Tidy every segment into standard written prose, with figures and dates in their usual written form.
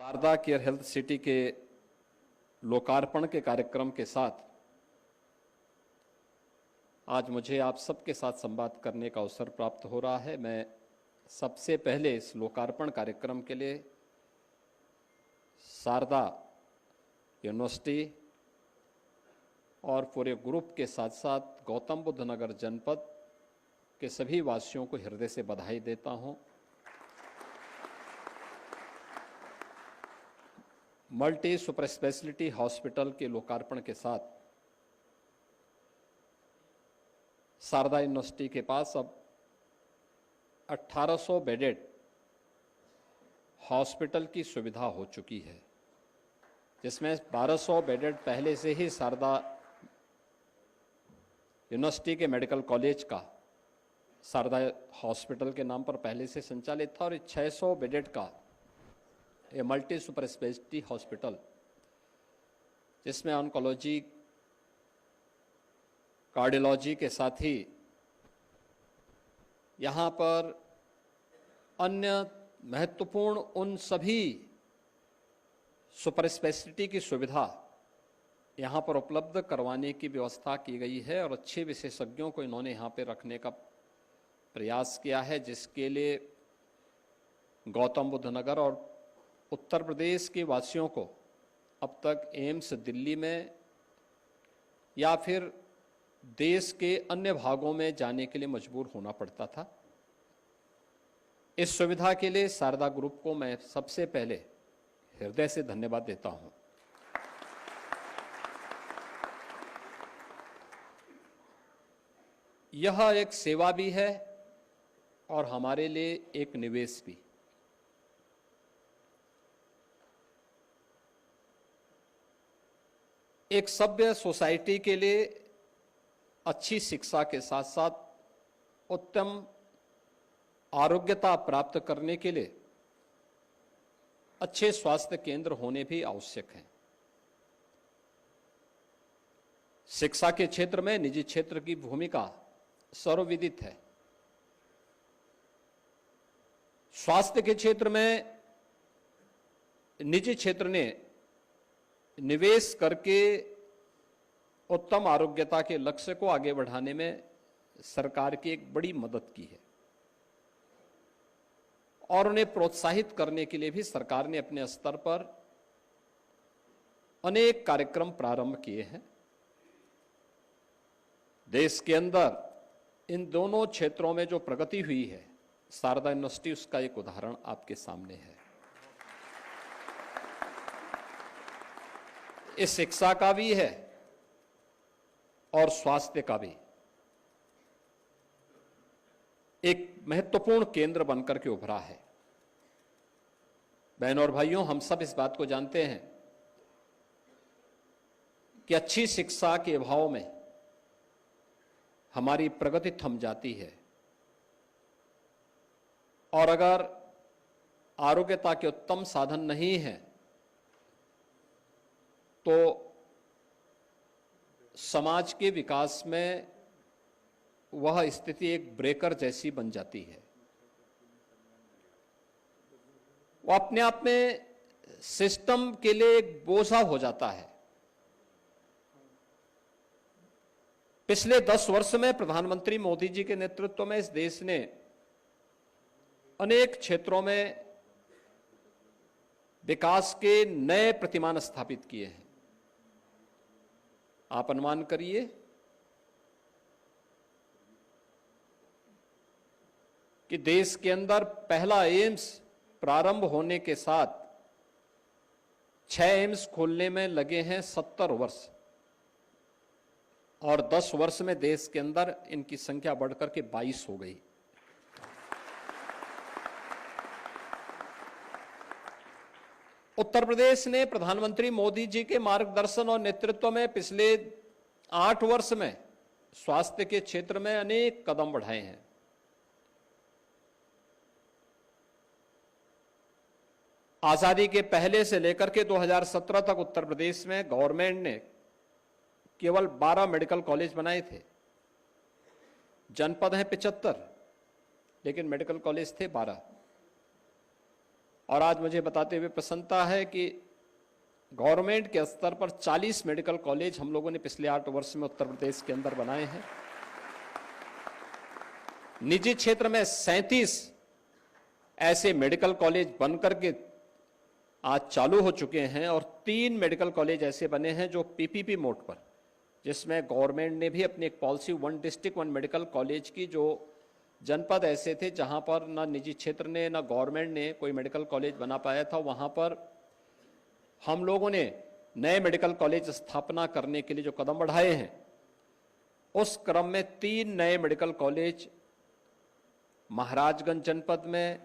Sharda care health city के लोकार्पण के कार्यक्रम के साथ आज मुझे आप सबके साथ संवाद करने का अवसर प्राप्त हो रहा है। मैं सबसे पहले इस लोकार्पण कार्यक्रम के लिए शारदा यूनिवर्सिटी और पूरे ग्रुप के साथ साथ गौतम बुद्ध नगर जनपद के सभी वासियों को हृदय से बधाई देता हूं। मल्टी सुपर स्पेशलिटी हॉस्पिटल के लोकार्पण के साथ शारदा यूनिवर्सिटी के पास अब 1800 बेडेड हॉस्पिटल की सुविधा हो चुकी है, जिसमें 1200 बेडेड पहले से ही शारदा यूनिवर्सिटी के मेडिकल कॉलेज का शारदा हॉस्पिटल के नाम पर पहले से संचालित था और 600 बेडेड का ये मल्टी सुपर स्पेशलिटी हॉस्पिटल, जिसमें ऑन्कोलॉजी, कार्डियोलॉजी के साथ ही यहाँ पर अन्य महत्वपूर्ण उन सभी सुपर स्पेशलिटी की सुविधा यहाँ पर उपलब्ध करवाने की व्यवस्था की गई है और अच्छे विशेषज्ञों को इन्होंने यहाँ पे रखने का प्रयास किया है, जिसके लिए गौतम बुद्ध नगर और उत्तर प्रदेश के वासियों को अब तक एम्स दिल्ली में या फिर देश के अन्य भागों में जाने के लिए मजबूर होना पड़ता था। इस सुविधा के लिए शारदा ग्रुप को मैं सबसे पहले हृदय से धन्यवाद देता हूं। यह एक सेवा भी है और हमारे लिए एक निवेश भी। एक सभ्य सोसाइटी के लिए अच्छी शिक्षा के साथ साथ उत्तम आरोग्यता प्राप्त करने के लिए अच्छे स्वास्थ्य केंद्र होने भी आवश्यक हैं। शिक्षा के क्षेत्र में निजी क्षेत्र की भूमिका सर्वविदित है। स्वास्थ्य के क्षेत्र में निजी क्षेत्र ने निवेश करके उत्तम आरोग्यता के लक्ष्य को आगे बढ़ाने में सरकार की एक बड़ी मदद की है और उन्हें प्रोत्साहित करने के लिए भी सरकार ने अपने स्तर पर अनेक कार्यक्रम प्रारंभ किए हैं। देश के अंदर इन दोनों क्षेत्रों में जो प्रगति हुई है, शारदा यूनिवर्सिटी उसका एक उदाहरण आपके सामने है। इस शिक्षा का भी है और स्वास्थ्य का भी एक महत्वपूर्ण केंद्र बनकर के उभरा है। बहनों और भाइयों, हम सब इस बात को जानते हैं कि अच्छी शिक्षा के अभाव में हमारी प्रगति थम जाती है और अगर आरोग्यता के उत्तम साधन नहीं है तो समाज के विकास में वह स्थिति एक ब्रेकर जैसी बन जाती है। वो अपने आप में सिस्टम के लिए एक बोझा हो जाता है। पिछले 10 वर्ष में प्रधानमंत्री मोदी जी के नेतृत्व में इस देश ने अनेक क्षेत्रों में विकास के नए प्रतिमान स्थापित किए हैं। आप अनुमान करिए कि देश के अंदर पहला एम्स प्रारंभ होने के साथ 6 एम्स खोलने में लगे हैं 70 वर्ष और 10 वर्ष में देश के अंदर इनकी संख्या बढ़कर के 22 हो गई। उत्तर प्रदेश ने प्रधानमंत्री मोदी जी के मार्गदर्शन और नेतृत्व में पिछले 8 वर्ष में स्वास्थ्य के क्षेत्र में अनेक कदम बढ़ाए हैं। आजादी के पहले से लेकर के 2017 तक उत्तर प्रदेश में गवर्नमेंट ने केवल 12 मेडिकल कॉलेज बनाए थे। जनपद हैं 75, लेकिन मेडिकल कॉलेज थे 12। और आज मुझे बताते हुए प्रसन्नता है कि गवर्नमेंट के स्तर पर 40 मेडिकल कॉलेज हम लोगों ने पिछले 8 वर्ष में उत्तर प्रदेश के अंदर बनाए हैं। निजी क्षेत्र में 37 ऐसे मेडिकल कॉलेज बनकर के आज चालू हो चुके हैं और 3 मेडिकल कॉलेज ऐसे बने हैं जो पीपीपी मोड पर, जिसमें गवर्नमेंट ने भी अपनी एक पॉलिसी 1 डिस्ट्रिक्ट 1 मेडिकल कॉलेज की, जो जनपद ऐसे थे जहां पर ना निजी क्षेत्र ने ना गवर्नमेंट ने कोई मेडिकल कॉलेज बना पाया था, वहां पर हम लोगों ने नए मेडिकल कॉलेज स्थापना करने के लिए जो कदम बढ़ाए हैं, उस क्रम में 3 नए मेडिकल कॉलेज महाराजगंज जनपद में,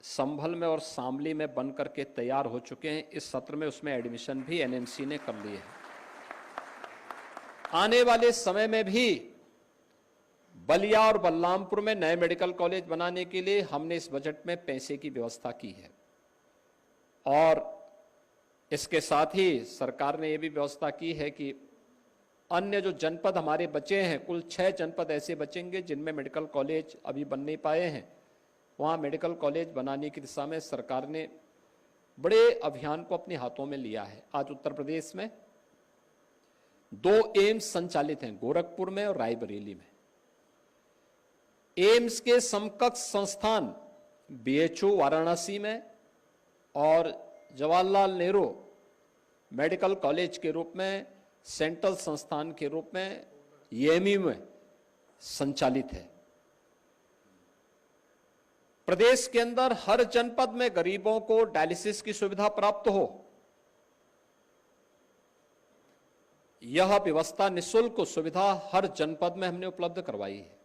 संभल में और शामली में बन करके तैयार हो चुके हैं। इस सत्र में उसमें एडमिशन भी एनएमसी ने कर लिए है। आने वाले समय में भी बलिया और बलरामपुर में नए मेडिकल कॉलेज बनाने के लिए हमने इस बजट में पैसे की व्यवस्था की है और इसके साथ ही सरकार ने यह भी व्यवस्था की है कि अन्य जो जनपद हमारे बचे हैं, कुल 6 जनपद ऐसे बचेंगे जिनमें मेडिकल कॉलेज अभी बन नहीं पाए हैं, वहां मेडिकल कॉलेज बनाने की दिशा में सरकार ने बड़े अभियान को अपने हाथों में लिया है। आज उत्तर प्रदेश में 2 एम्स संचालित हैं, गोरखपुर में और रायबरेली में। एम्स के समकक्ष संस्थान बीएचयू वाराणसी में और जवाहरलाल नेहरू मेडिकल कॉलेज के रूप में, सेंट्रल संस्थान के रूप में एएमयू में संचालित है। प्रदेश के अंदर हर जनपद में गरीबों को डायलिसिस की सुविधा प्राप्त हो, यह व्यवस्था निःशुल्क सुविधा हर जनपद में हमने उपलब्ध करवाई है।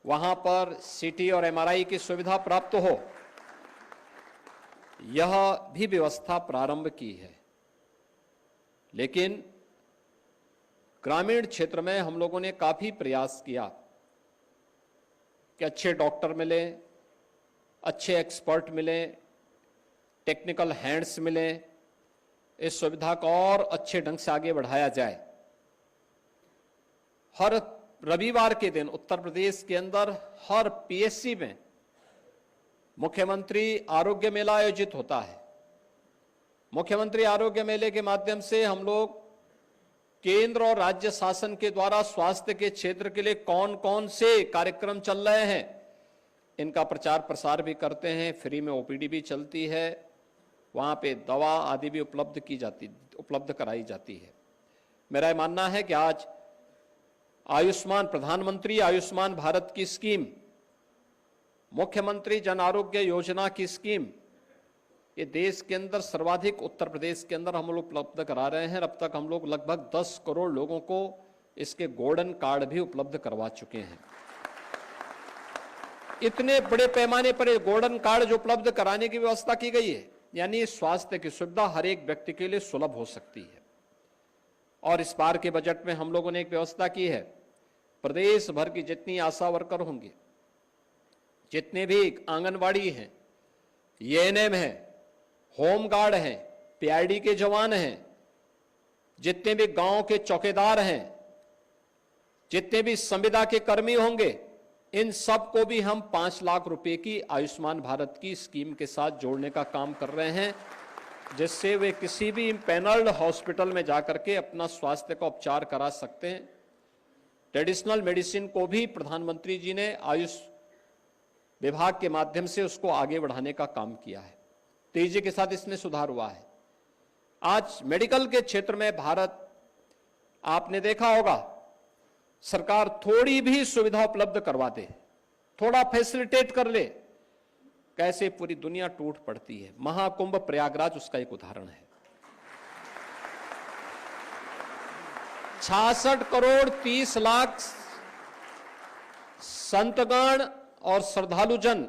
वहां पर सीटी और एमआरआई की सुविधा प्राप्त हो, यह भी व्यवस्था प्रारंभ की है। लेकिन ग्रामीण क्षेत्र में हम लोगों ने काफी प्रयास किया कि अच्छे डॉक्टर मिले, अच्छे एक्सपर्ट मिले, टेक्निकल हैंड्स मिले, इस सुविधा को और अच्छे ढंग से आगे बढ़ाया जाए। हर रविवार के दिन उत्तर प्रदेश के अंदर हर पीएससी में मुख्यमंत्री आरोग्य मेला आयोजित होता है। मुख्यमंत्री आरोग्य मेले के माध्यम से हम लोग केंद्र और राज्य शासन के द्वारा स्वास्थ्य के क्षेत्र के लिए कौन कौन से कार्यक्रम चल रहे हैं, इनका प्रचार प्रसार भी करते हैं। फ्री में ओपीडी भी चलती है, वहां पे दवा आदि भी उपलब्ध कराई जाती है। मेरा यह मानना है कि आज प्रधानमंत्री आयुष्मान भारत की स्कीम, मुख्यमंत्री जन आरोग्य योजना की स्कीम, ये देश के अंदर सर्वाधिक उत्तर प्रदेश के अंदर हम लोग उपलब्ध करा रहे हैं। अब तक हम लोग लगभग 10 करोड़ लोगों को इसके गोल्डन कार्ड भी उपलब्ध करवा चुके हैं। इतने बड़े पैमाने पर ये गोल्डन कार्ड जो उपलब्ध कराने की व्यवस्था की गई है, यानी स्वास्थ्य की सुविधा हर एक व्यक्ति के लिए सुलभ हो सकती है। और इस बार के बजट में हम लोगों ने एक व्यवस्था की है, प्रदेश भर की जितनी आशा वर्कर होंगे, जितने भी आंगनवाड़ी हैं, एएनएम हैं, होमगार्ड हैं, पीआरडी के जवान हैं, जितने भी गांव के चौकीदार हैं, जितने भी संविदा के कर्मी होंगे, इन सबको भी हम 5 लाख रुपए की आयुष्मान भारत की स्कीम के साथ जोड़ने का काम कर रहे हैं, जिससे वे किसी भी पैनल्ड हॉस्पिटल में जाकर के अपना स्वास्थ्य का उपचार करा सकते हैं। ट्रेडिशनल मेडिसिन को भी प्रधानमंत्री जी ने आयुष विभाग के माध्यम से उसको आगे बढ़ाने का काम किया है। तेजी के साथ इसमें सुधार हुआ है। आज मेडिकल के क्षेत्र में भारत, आपने देखा होगा, सरकार थोड़ी भी सुविधा उपलब्ध करवा दे, थोड़ा फैसिलिटेट कर ले, कैसे पूरी दुनिया टूट पड़ती है। महाकुंभ प्रयागराज उसका एक उदाहरण है। 66 करोड़ 30 लाख संतगण और श्रद्धालुजन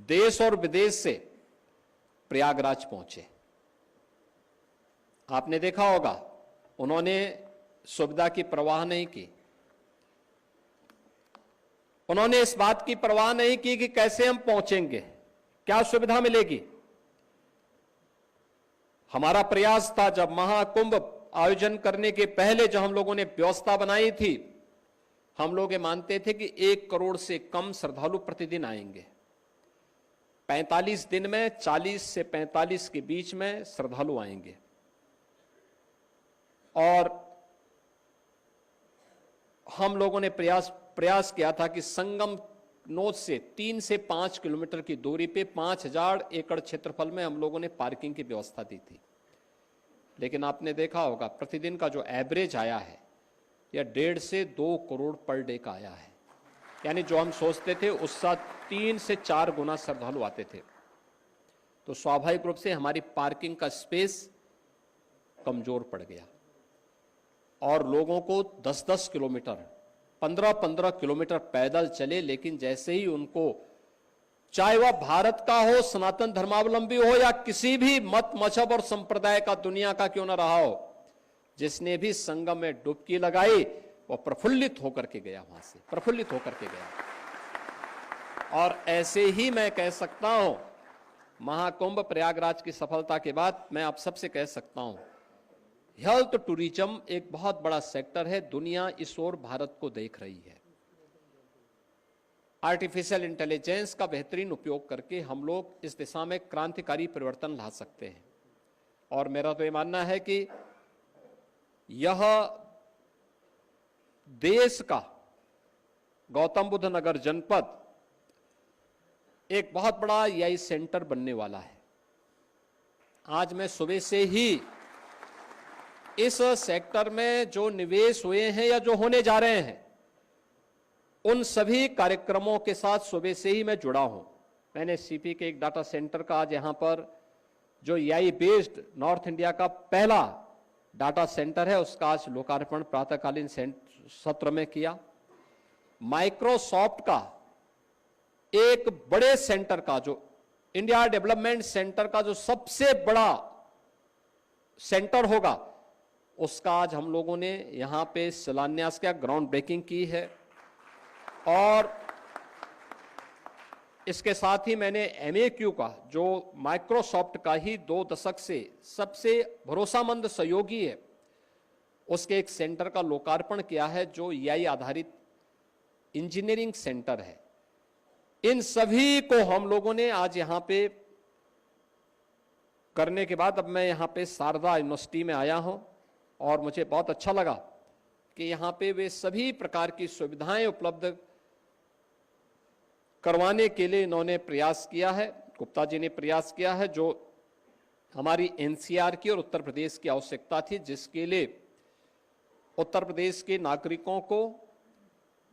देश और विदेश से प्रयागराज पहुंचे। आपने देखा होगा, उन्होंने सुविधा की परवाह नहीं की, उन्होंने इस बात की परवाह नहीं की कि कैसे हम पहुंचेंगे, क्या सुविधा मिलेगी। हमारा प्रयास था, जब महाकुंभ आयोजन करने के पहले जब हम लोगों ने व्यवस्था बनाई थी, हम लोग ये मानते थे कि 1 करोड़ से कम श्रद्धालु प्रतिदिन आएंगे। 45 दिन में 40 से 45 के बीच में श्रद्धालु आएंगे और हम लोगों ने प्रयास किया था कि संगम नोद से 3 से 5 किलोमीटर की दूरी पे 5000 एकड़ क्षेत्रफल में हम लोगों ने पार्किंग की व्यवस्था दी थी। लेकिन आपने देखा होगा प्रतिदिन का जो एवरेज आया है यह 1.5 से 2 करोड़ पर डे का आया है, यानी जो हम सोचते थे उसका 3 से 4 गुना श्रद्धालु आते थे। तो स्वाभाविक रूप से हमारी पार्किंग का स्पेस कमजोर पड़ गया और लोगों को 10-10 किलोमीटर 15-15 किलोमीटर पैदल चले, लेकिन जैसे ही उनको, चाहे वह भारत का हो, सनातन धर्मावलंबी हो या किसी भी मत मजहब और संप्रदाय का दुनिया का क्यों न रहा हो, जिसने भी संगम में डुबकी लगाई वो प्रफुल्लित होकर के गया, वहां से प्रफुल्लित होकर के गया। और ऐसे ही मैं कह सकता हूं, महाकुंभ प्रयागराज की सफलता के बाद मैं आप सबसे कह सकता हूं, हेल्थ टूरिज्म एक बहुत बड़ा सेक्टर है। दुनिया इस ओर भारत को देख रही है। आर्टिफिशियल इंटेलिजेंस का बेहतरीन उपयोग करके हम लोग इस दिशा में क्रांतिकारी परिवर्तन ला सकते हैं। और मेरा तो ये मानना है कि यह देश का गौतम बुद्ध नगर जनपद एक बहुत बड़ा एआई सेंटर बनने वाला है। आज मैं सुबह से ही इस सेक्टर में जो निवेश हुए हैं या जो होने जा रहे हैं उन सभी कार्यक्रमों के साथ सुबह से ही मैं जुड़ा हूं। मैंने सीपी के एक डाटा सेंटर का आज यहां पर जो एआई बेस्ड नॉर्थ इंडिया का पहला डाटा सेंटर है उसका आज लोकार्पण प्रातःकालीन सत्र में किया। माइक्रोसॉफ्ट का एक बड़े सेंटर का, जो इंडिया डेवलपमेंट सेंटर का जो सबसे बड़ा सेंटर होगा, उसका आज हम लोगों ने यहां पे शिलान्यास किया, ग्राउंड ब्रेकिंग की है। और इसके साथ ही मैंने MAQ का, जो माइक्रोसॉफ्ट का ही 2 दशक से सबसे भरोसामंद सहयोगी है, उसके एक सेंटर का लोकार्पण किया है जो एआई आधारित इंजीनियरिंग सेंटर है। इन सभी को हम लोगों ने आज यहां पे करने के बाद अब मैं यहां पे शारदा यूनिवर्सिटी में आया हूं और मुझे बहुत अच्छा लगा कि यहां पे वे सभी प्रकार की सुविधाएं उपलब्ध करवाने के लिए इन्होंने प्रयास किया है, गुप्ता जी ने प्रयास किया है, जो हमारी NCR की और उत्तर प्रदेश की आवश्यकता थी, जिसके लिए उत्तर प्रदेश के नागरिकों को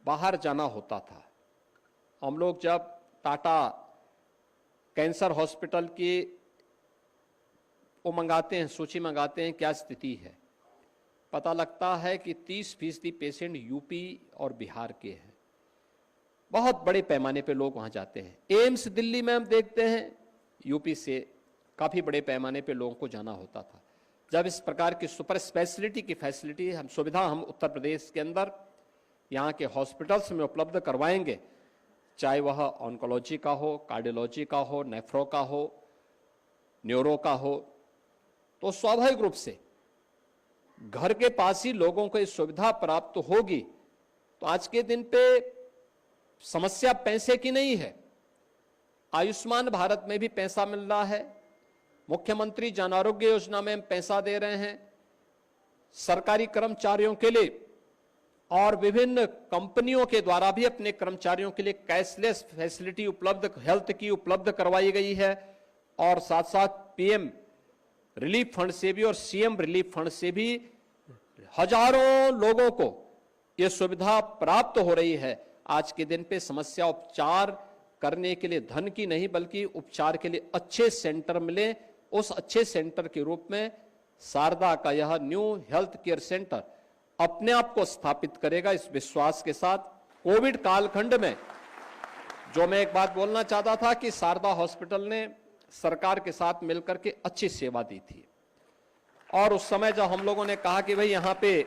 बाहर जाना होता था। हम लोग जब टाटा कैंसर हॉस्पिटल की वो मंगाते हैं, सूची मंगाते हैं क्या स्थिति है, पता लगता है कि 30% पेशेंट यूपी और बिहार के हैं। बहुत बड़े पैमाने पे लोग वहां जाते हैं। एम्स दिल्ली में हम देखते हैं यूपी से काफी बड़े पैमाने पे लोगों को जाना होता था। जब इस प्रकार की सुपर स्पेशलिटी की फैसिलिटी हम सुविधा हम उत्तर प्रदेश के अंदर यहाँ के हॉस्पिटल्स में उपलब्ध करवाएंगे, चाहे वह ऑन्कोलॉजी का हो, कार्डियोलॉजी का हो, नेफ्रो का हो, न्यूरो का हो, तो स्वाभाविक रूप से घर के पास ही लोगों को इस सुविधा प्राप्त होगी। तो आज के दिन पे समस्या पैसे की नहीं है। आयुष्मान भारत में भी पैसा मिल रहा है, मुख्यमंत्री जन आरोग्य योजना में हम पैसा दे रहे हैं, सरकारी कर्मचारियों के लिए और विभिन्न कंपनियों के द्वारा भी अपने कर्मचारियों के लिए कैशलेस फैसिलिटी उपलब्ध, हेल्थ की उपलब्ध करवाई गई है। और साथ साथ PM रिलीफ फंड से भी और CM रिलीफ फंड से भी हजारों लोगों को यह सुविधा प्राप्त हो रही है। आज के दिन पे समस्या उपचार करने के लिए धन की नहीं बल्कि उपचार के लिए अच्छे सेंटर मिले, उस अच्छे सेंटर के रूप में शारदा का यह न्यू हेल्थ केयर सेंटर अपने आप को स्थापित करेगा। इस विश्वास के साथ कोविड कालखंड में जो मैं एक बात बोलना चाहता था कि शारदा हॉस्पिटल ने सरकार के साथ मिलकर के अच्छी सेवा दी थी। और उस समय जब हम लोगों ने कहा कि भाई यहाँ पे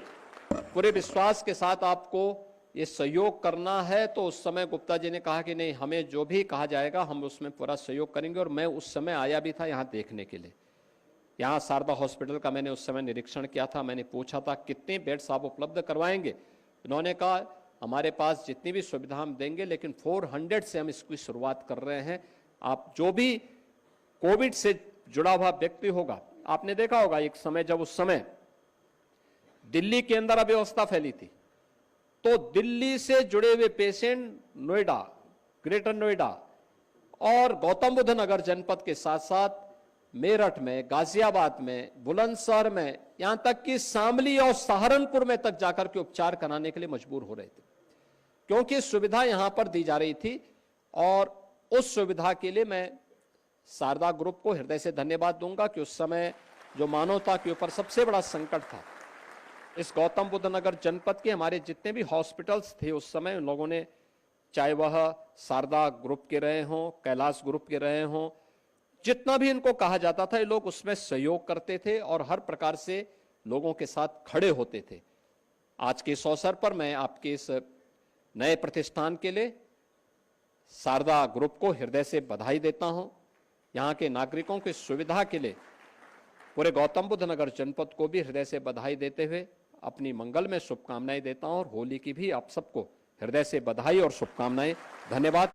पूरे विश्वास के साथ आपको ये सहयोग करना है, तो उस समय गुप्ता जी ने कहा कि नहीं, हमें जो भी कहा जाएगा हम उसमें पूरा सहयोग करेंगे। और मैं उस समय आया भी था यहाँ देखने के लिए। यहाँ शारदा हॉस्पिटल का मैंने उस समय निरीक्षण किया था। मैंने पूछा था कितने बेड्स आप उपलब्ध करवाएंगे। उन्होंने कहा हमारे पास जितनी भी सुविधा हम देंगे, लेकिन 400 से हम इसकी शुरुआत कर रहे हैं आप जो भी कोविड से जुड़ा हुआ व्यक्ति होगा, आपने देखा होगा एक समय जब उस समय दिल्ली के अंदर अव्यवस्था फैली थी, तो दिल्ली से जुड़े हुए पेशेंट नोएडा, ग्रेटर नोएडा और गौतम बुद्ध नगर जनपद के साथ साथ मेरठ में, गाजियाबाद में, बुलंदशहर में, यहां तक कि शामली और सहारनपुर में तक जाकर के उपचार कराने के लिए मजबूर हो रहे थे, क्योंकि सुविधा यहां पर दी जा रही थी। और उस सुविधा के लिए मैं शारदा ग्रुप को हृदय से धन्यवाद दूंगा कि उस समय जो मानवता के ऊपर सबसे बड़ा संकट था, इस गौतम बुद्ध नगर जनपद के हमारे जितने भी हॉस्पिटल्स थे उस समय, उन लोगों ने, चाहे वह शारदा ग्रुप के रहे हों, कैलाश ग्रुप के रहे हों, जितना भी इनको कहा जाता था, ये लोग उसमें सहयोग करते थे और हर प्रकार से लोगों के साथ खड़े होते थे। आज के इस अवसर पर मैं आपके इस नए प्रतिष्ठान के लिए शारदा ग्रुप को हृदय से बधाई देता हूं। यहां के नागरिकों की सुविधा के लिए पूरे गौतम बुद्ध नगर जनपद को भी हृदय से बधाई देते हुए अपनी मंगल में शुभकामनाएं देता हूं और होली की भी आप सबको हृदय से बधाई और शुभकामनाएं। धन्यवाद।